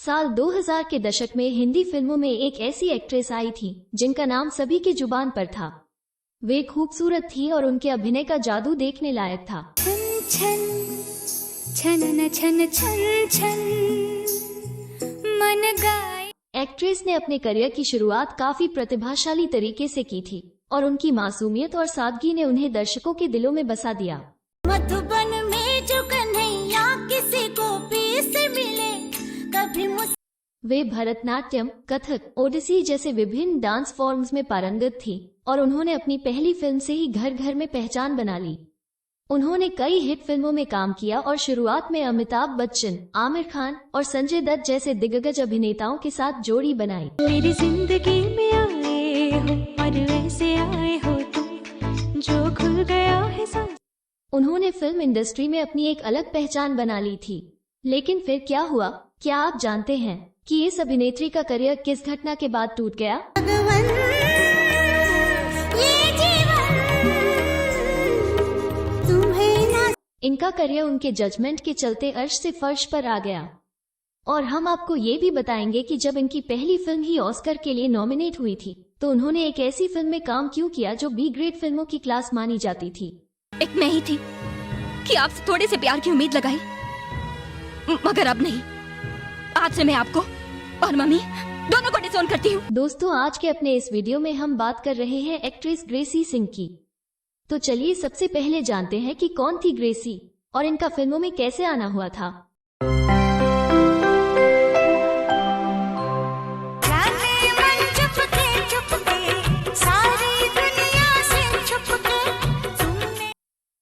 साल 2000 के दशक में हिंदी फिल्मों में एक ऐसी एक्ट्रेस आई थी जिनका नाम सभी की जुबान पर था। वे खूबसूरत थी और उनके अभिनय का जादू देखने लायक था। छन छन छन छन छन मन गाए। एक्ट्रेस ने अपने करियर की शुरुआत काफी प्रतिभाशाली तरीके से की थी और उनकी मासूमियत और सादगी ने उन्हें दर्शकों के दिलों में बसा दिया। मधुबन में जो कन्हैया किसी को पीस मिले कभी वे भरतनाट्यम, कथक, ओडिसी जैसे विभिन्न डांस फॉर्म्स में पारंगत थी और उन्होंने अपनी पहली फिल्म से ही घर घर में पहचान बना ली। उन्होंने कई हिट फिल्मों में काम किया और शुरुआत में अमिताभ बच्चन, आमिर खान और संजय दत्त जैसे दिग्गज अभिनेताओं के साथ जोड़ी बनाई। मेरी जिंदगी में आए हो और वैसे आए हो तुम जो खुल गया है सांस। उन्होंने फिल्म इंडस्ट्री में अपनी एक अलग पहचान बना ली थी। लेकिन फिर क्या हुआ? क्या आप जानते हैं कि इस अभिनेत्री का करियर किस घटना के बाद टूट गया? इनका करियर उनके जजमेंट के चलते अर्श से फर्श पर आ गया। और हम आपको ये भी बताएंगे कि जब इनकी पहली फिल्म ही ऑस्कर के लिए नॉमिनेट हुई थी तो उन्होंने एक ऐसी फिल्म में काम क्यों किया जो बी ग्रेड फिल्मों की क्लास मानी जाती थी। एक मैं ही थी कि आपसे थोड़े से प्यार की उम्मीद लगाई, मगर अब नहीं। आज से मैं आपको और मम्मी दोनों को डिसोन करती हूँ। दोस्तों, आज के अपने इस वीडियो में हम बात कर रहे हैं एक्ट्रेस ग्रेसी सिंह की। तो चलिए सबसे पहले जानते हैं कि कौन थी ग्रेसी और इनका फिल्मों में कैसे आना हुआ था।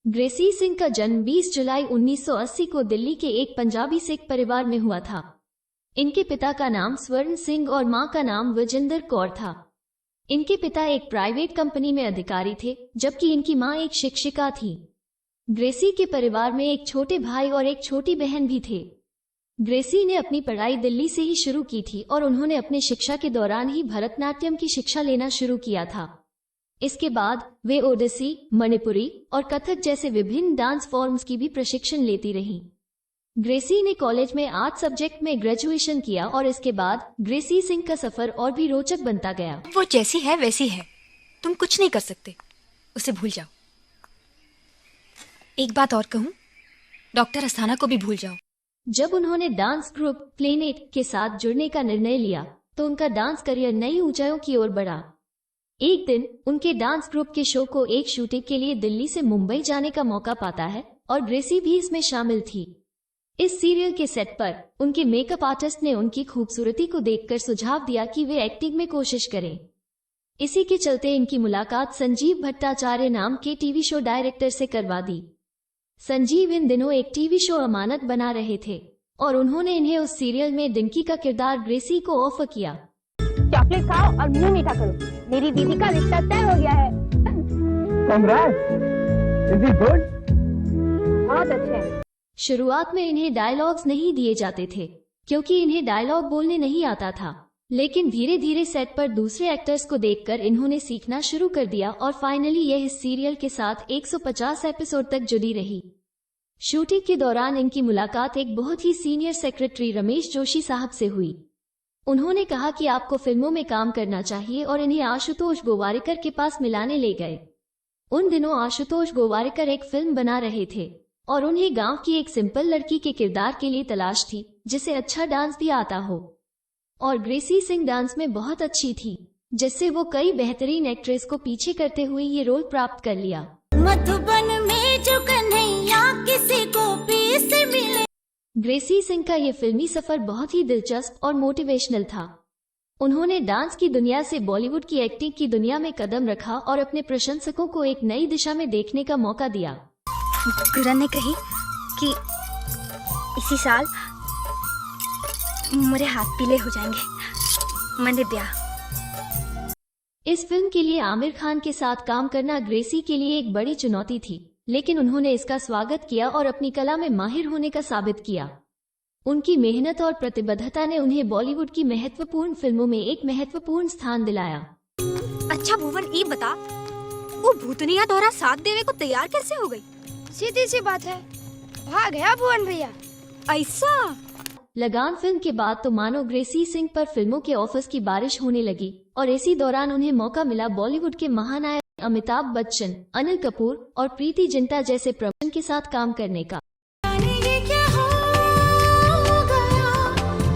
ग्रेसी सिंह का जन्म 20 जुलाई 1980 को दिल्ली के एक पंजाबी सिख परिवार में हुआ था। इनके पिता का नाम स्वर्ण सिंह और मां का नाम विजेंदर कौर था। इनके पिता एक प्राइवेट कंपनी में अधिकारी थे, जबकि इनकी मां एक शिक्षिका थी। ग्रेसी के परिवार में एक छोटे भाई और एक छोटी बहन भी थे। ग्रेसी ने अपनी पढ़ाई दिल्ली से ही शुरू की थी और उन्होंने अपने शिक्षा के दौरान ही भरतनाट्यम की शिक्षा लेना शुरू किया था। इसके बाद वे ओडिसी, मणिपुरी और कथक जैसे विभिन्न डांस फॉर्म्स की भी प्रशिक्षण लेती रहीं। ग्रेसी ने कॉलेज में आर्ट सब्जेक्ट में ग्रेजुएशन किया और इसके बाद ग्रेसी सिंह का सफर और भी रोचक बनता गया। वो जैसी है वैसी है, तुम कुछ नहीं कर सकते, उसे भूल जाओ। एक बात और कहूँ, डॉक्टर अस्थाना को भी भूल जाओ। जब उन्होंने डांस ग्रुप प्लेनेट के साथ जुड़ने का निर्णय लिया तो उनका डांस करियर नई ऊंचाइयों की ओर बढ़ा। एक दिन उनके डांस ग्रुप के शो को एक शूटिंग के लिए दिल्ली से मुंबई जाने का मौका पाता है और ग्रेसी भी इसमें शामिल थी। इस सीरियल के सेट पर उनके मेकअप आर्टिस्ट ने उनकी खूबसूरती को देखकर सुझाव दिया कि वे एक्टिंग में कोशिश करें। इसी के चलते इनकी मुलाकात संजीव भट्टाचार्य नाम के टीवी शो डायरेक्टर से करवा दी। संजीव इन दिनों एक टीवी शो अमानत बना रहे थे और उन्होंने इन्हें उस सीरियल में डिंकी का किरदार ग्रेसी को ऑफर किया। चॉकलेट खाओ और मुंह मीठा करो, मेरी दीदी का रिश्ता तय हो गया है। Congrats. Is it good? बहुत अच्छे हैं। शुरुआत में इन्हें डायलॉग्स नहीं दिए जाते थे क्योंकि इन्हें डायलॉग बोलने नहीं आता था, लेकिन धीरे धीरे सेट पर दूसरे एक्टर्स को देखकर इन्होंने सीखना शुरू कर दिया और फाइनली यह इस सीरियल के साथ 150 एपिसोड तक जुड़ी रही। शूटिंग के दौरान इनकी मुलाकात एक बहुत ही सीनियर सेक्रेटरी रमेश जोशी साहब से हुई। उन्होंने कहा कि आपको फिल्मों में काम करना चाहिए और इन्हें आशुतोष गोवारिकर के पास मिलाने ले गए। उन दिनों आशुतोष गोवारिकर एक फिल्म बना रहे थे और उन्हें गांव की एक सिंपल लड़की के किरदार के लिए तलाश थी जिसे अच्छा डांस भी आता हो। और ग्रेसी सिंह डांस में बहुत अच्छी थी, जिससे वो कई बेहतरीन एक्ट्रेस को पीछे करते हुए ये रोल प्राप्त कर लिया। मधुबन में जो कन्हैया किसी को पीस मिले। ग्रेसी सिंह का ये फिल्मी सफर बहुत ही दिलचस्प और मोटिवेशनल था। उन्होंने डांस की दुनिया से बॉलीवुड की एक्टिंग की दुनिया में कदम रखा और अपने प्रशंसकों को एक नई दिशा में देखने का मौका दिया। गुरन ने कही कि इसी साल मेरे हाथ पीले हो जाएंगे, मैंने ब्याह। इस फिल्म के लिए आमिर खान के साथ काम करना ग्रेसी के लिए एक बड़ी चुनौती थी, लेकिन उन्होंने इसका स्वागत किया और अपनी कला में माहिर होने का साबित किया। उनकी मेहनत और प्रतिबद्धता ने उन्हें बॉलीवुड की महत्वपूर्ण फिल्मों में एक महत्वपूर्ण स्थान दिलाया। अच्छा भुवन, ये बता, वो भूतनिया दोहरा साथ देवे को तैयार कैसे हो गई? सीधी सी बात है, भाग गया भुवन भैया। ऐसा? लगान फिल्म के बाद तो मानो ग्रेसी सिंह पर फिल्मों के ऑफर्स की बारिश होने लगी और इसी दौरान उन्हें मौका मिला बॉलीवुड के महानायक अमिताभ बच्चन, अनिल कपूर और प्रीति जिंटा जैसे प्रमुख के साथ काम करने का। जाने ये क्या हो गया,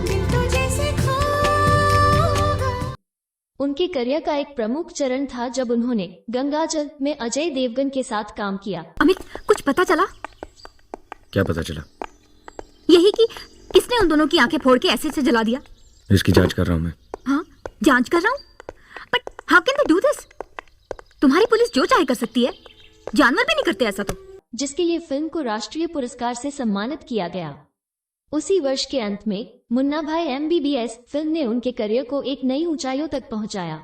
दिल तो जैसे खो गया। उनके करियर का एक प्रमुख चरण था जब उन्होंने गंगाजल में अजय देवगन के साथ काम किया। अमित, कुछ पता चला? क्या पता चला? यही कि किसने उन दोनों की आंखें फोड़ के एसिड से जला दिया। इसकी जांच कर रहा हूँ मैं। हाँ, जांच कर रहा हूँ, but how can they do this? तुम्हारी पुलिस जो चाहे कर सकती है, जानवर भी नहीं करते ऐसा तो। जिसके लिए फिल्म को राष्ट्रीय पुरस्कार से सम्मानित किया गया। उसी वर्ष के अंत में मुन्ना भाई MBBS फिल्म ने उनके करियर को एक नई ऊंचाइयों तक पहुंचाया।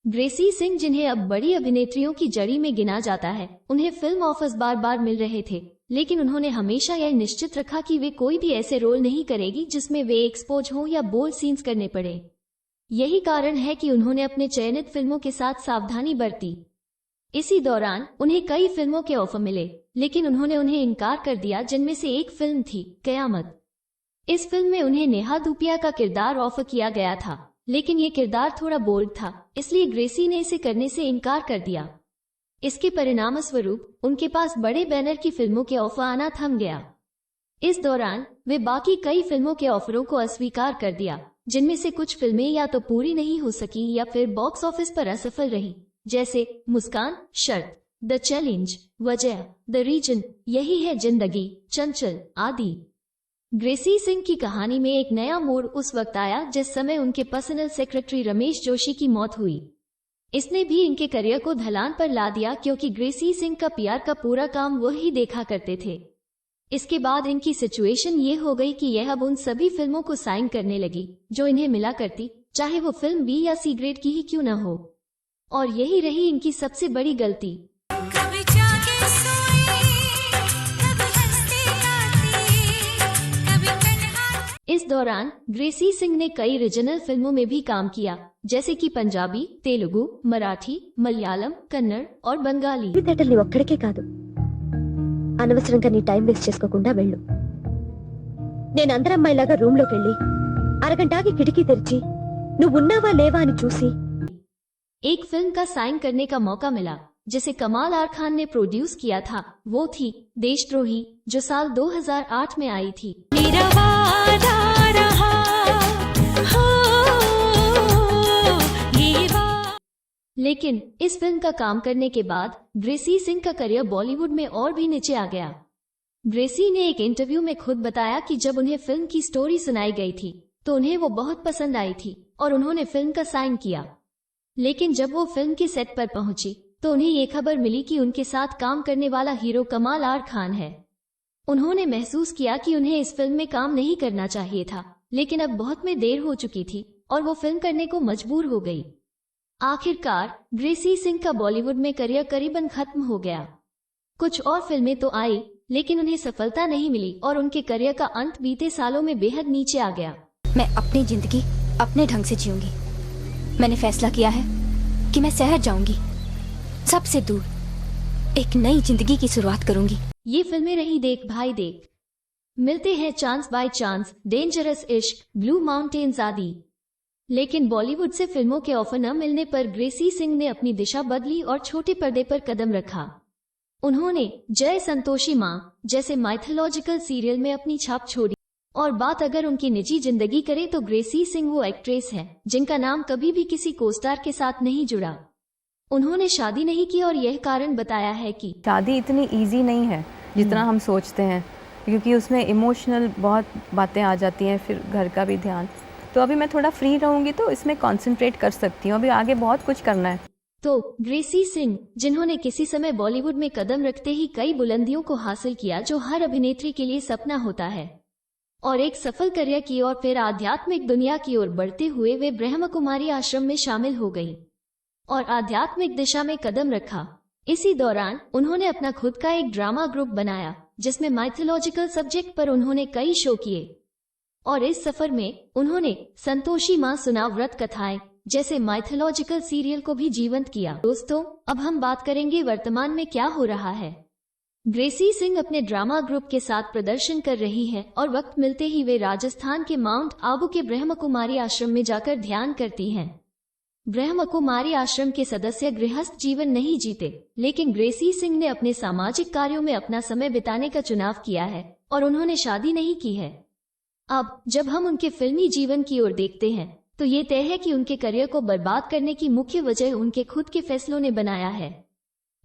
ग्रेसी सिंह, जिन्हें अब बड़ी अभिनेत्रियों की जड़ी में गिना जाता है, उन्हें फिल्म ऑफर्स बार बार मिल रहे थे, लेकिन उन्होंने हमेशा यह निश्चित रखा कि वे कोई भी ऐसे रोल नहीं करेगी जिसमें वे एक्सपोज हों या बोल्ड सीन्स करने पड़े। यही कारण है कि उन्होंने अपने चयनित फिल्मों के साथ सावधानी बरती। इसी दौरान उन्हें कई फिल्मों के ऑफर मिले, लेकिन उन्होंने उन्हें इनकार कर दिया, जिनमें से एक फिल्म थी कयामत। इस फिल्म में उन्हें नेहा धूपिया का किरदार ऑफर किया गया था, लेकिन ये किरदार थोड़ा बोल्ड था, इसलिए ग्रेसी ने इसे करने से इनकार कर दिया। इसके परिणामस्वरूप उनके पास बड़े बैनर की फिल्मों के ऑफर आना थम गया। इस दौरान वे बाकी कई फिल्मों के ऑफरों को अस्वीकार कर दिया, जिनमें से कुछ फिल्में या तो पूरी नहीं हो सकी या फिर बॉक्स ऑफिस पर असफल रही, जैसे मुस्कान, शर्त, द चैलेंज, वजह, द रीजन, यही है जिंदगी, चंचल आदि। ग्रेसी सिंह की कहानी में एक नया मोड़ उस वक्त आया जिस समय उनके पर्सनल सेक्रेटरी रमेश जोशी की मौत हुई। इसने भी इनके करियर को ढलान पर ला दिया, क्योंकि ग्रेसी सिंह का PR का पूरा काम वही देखा करते थे। इसके बाद इनकी सिचुएशन ये हो गई कि यह अब उन सभी फिल्मों को साइन करने लगी जो इन्हें मिला करती, चाहे वो फिल्म B या C ग्रेड की ही क्यों न हो। और यही रही इनकी सबसे बड़ी गलती। कभी जागे सोए, कभी हंसते गाते, कभी तन्हा। इस दौरान ग्रेसी सिंह ने कई रीजनल फिल्मों में भी काम किया, जैसे कि पंजाबी, तेलुगु, मराठी, मलयालम, कन्नड़ और बंगाली। తెలివితేటల్ని ఒక్కడికే కాదు, అనవసరంగా నీ టైం వేస్ట్ చేసుకోకుండా వెళ్ళు. నేను అందరమ్మాయిలాగా రూమ్ లోకి వెళ్ళి అరగంటకి కిటికీ తెరిచి నువ్వు ఉన్నావా లేవా అని చూసి एक फिल्म का साइन करने का मौका मिला जिसे कमाल आर खान ने प्रोड्यूस किया था, वो थी देशद्रोही, जो साल 2008 में आई थी। मेरा वादा रहा हो ये बात। लेकिन इस फिल्म का काम करने के बाद ग्रेसी सिंह का करियर बॉलीवुड में और भी नीचे आ गया। ग्रेसी ने एक इंटरव्यू में खुद बताया कि जब उन्हें फिल्म की स्टोरी सुनाई गई थी तो उन्हें वो बहुत पसंद आई थी और उन्होंने फिल्म का साइन किया। लेकिन जब वो फिल्म के सेट पर पहुंची तो उन्हें ये खबर मिली कि उनके साथ काम करने वाला हीरो कमाल आर खान है। उन्होंने महसूस किया कि उन्हें इस फिल्म में काम नहीं करना चाहिए था, लेकिन अब बहुत में देर हो चुकी थी और वो फिल्म करने को मजबूर हो गई। आखिरकार ग्रेसी सिंह का बॉलीवुड में करियर करीबन खत्म हो गया। कुछ और फिल्में तो आई, लेकिन उन्हें सफलता नहीं मिली और उनके करियर का अंत बीते सालों में बेहद नीचे आ गया। मैं अपनी जिंदगी अपने ढंग से जीऊंगी। मैंने फैसला किया है कि मैं शहर जाऊंगी, सबसे दूर एक नई जिंदगी की शुरुआत करूंगी। ये फिल्में रही देख भाई देख, मिलते हैं चांस बाय चांस, डेंजरस इश्क, ब्लू माउंटेन्स आदि। लेकिन बॉलीवुड से फिल्मों के ऑफर न मिलने पर ग्रेसी सिंह ने अपनी दिशा बदली और छोटे पर्दे पर कदम रखा। उन्होंने जय संतोषी माँ जैसे माइथोलॉजिकल सीरियल में अपनी छाप छोड़ी। और बात अगर उनकी निजी जिंदगी करे तो ग्रेसी सिंह वो एक्ट्रेस है जिनका नाम कभी भी किसी कोस्टार के साथ नहीं जुड़ा। उन्होंने शादी नहीं की और यह कारण बताया है कि शादी इतनी इजी नहीं है जितना हम सोचते हैं, क्योंकि उसमें इमोशनल बहुत बातें आ जाती हैं, फिर घर का भी ध्यान। तो अभी मैं थोड़ा फ्री रहूंगी तो इसमें कंसंट्रेट कर सकती हूँ, अभी आगे बहुत कुछ करना है। तो ग्रेसी सिंह, जिन्होंने किसी समय बॉलीवुड में कदम रखते ही कई बुलंदियों को हासिल किया जो हर अभिनेत्री के लिए सपना होता है, और एक सफल करियर की और फिर आध्यात्मिक दुनिया की ओर बढ़ते हुए वे ब्रह्म कुमारी आश्रम में शामिल हो गई और आध्यात्मिक दिशा में कदम रखा। इसी दौरान उन्होंने अपना खुद का एक ड्रामा ग्रुप बनाया जिसमें माइथोलॉजिकल सब्जेक्ट पर उन्होंने कई शो किए और इस सफर में उन्होंने संतोषी माँ सुना व्रत कथाएं जैसे माइथोलॉजिकल सीरियल को भी जीवंत किया। दोस्तों, अब हम बात करेंगे वर्तमान में क्या हो रहा है। ग्रेसी सिंह अपने ड्रामा ग्रुप के साथ प्रदर्शन कर रही हैं और वक्त मिलते ही वे राजस्थान के माउंट आबू के ब्रह्मकुमारी आश्रम में जाकर ध्यान करती हैं। ब्रह्मकुमारी आश्रम के सदस्य गृहस्थ जीवन नहीं जीते, लेकिन ग्रेसी सिंह ने अपने सामाजिक कार्यों में अपना समय बिताने का चुनाव किया है और उन्होंने शादी नहीं की है। अब जब हम उनके फिल्मी जीवन की ओर देखते हैं तो ये तय है कि उनके करियर को बर्बाद करने की मुख्य वजह उनके खुद के फैसलों ने बनाया है।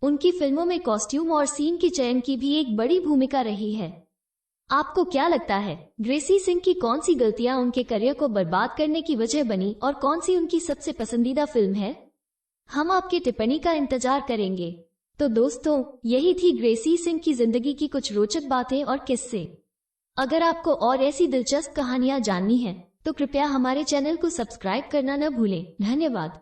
उनकी फिल्मों में कॉस्ट्यूम और सीन के चयन की भी एक बड़ी भूमिका रही है। आपको क्या लगता है, ग्रेसी सिंह की कौन सी गलतियां उनके करियर को बर्बाद करने की वजह बनी और कौन सी उनकी सबसे पसंदीदा फिल्म है? हम आपकी टिप्पणी का इंतजार करेंगे। तो दोस्तों, यही थी ग्रेसी सिंह की जिंदगी की कुछ रोचक बातें और किस्से। अगर आपको और ऐसी दिलचस्प कहानियां जाननी हैं, तो कृपया हमारे चैनल को सब्सक्राइब करना न भूलें। धन्यवाद।